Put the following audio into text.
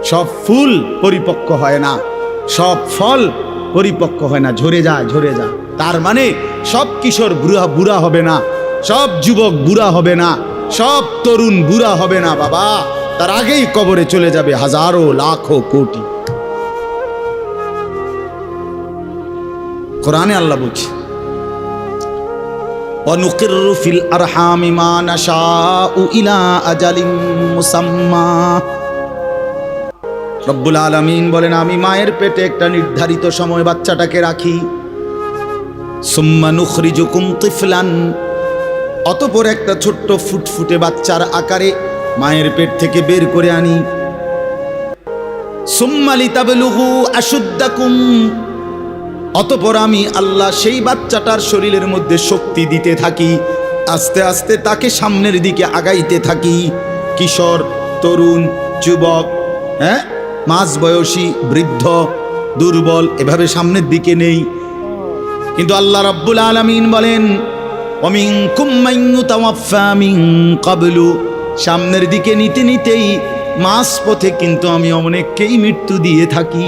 সব ফুল পরিপক্ক হয় না, সব ফল পরিপক্ক হয় না, ঝরে যায় ঝরে যায়। তার মানে সব কিশোর বুড়া হবে না, সব যুবক বুড়া হবে না, সব তরুণ বুড়া হবে না বাবা। তার আগেই কবরে চলে যাবে হাজারো লাখো কোটি। কোরআনে আল্লাহ বলছে, ওয়ানুকিররু ফিল আরহামি মা নাশাউ ইলা আজালিম মুসাম্মা। রব্বুল আলামিন বলেন, আমি মায়ের পেটে একটা নির্ধারিত সময় বাচ্চাটাকে রাখি। সুম্মা নুখরিজুকুম তিফলান, অতঃপর একটা ছোট্ট ফুটফুটে বাচ্চার আকারে মায়ের পেট থেকে বের করে আনি। সুম্মা লিতাবলুগু আশুদ্দাকুম, অতঃপর আমি আল্লাহ সেই বাচ্চাটার শরীরের মধ্যে শক্তি দিতে থাকি, আস্তে আস্তে তাকে সামনের দিকে আগাইতে থাকি। কিশোর, তরুণ, যুবক, হ্যাঁ, মাঝবয়সী, বৃদ্ধ, দুর্বল, এভাবে সামনের দিকে নেই। কিন্তু আল্লাহ রাব্বুল আলামিন বলেন, ওয়ামিনকুম মান ইউতাওয়াফফা মিন ক্বাবলু, সামনের দিকে নিতে নিতেই মাঝপথে কিন্তু আমি অনেককেই মৃত্যু দিয়ে থাকি।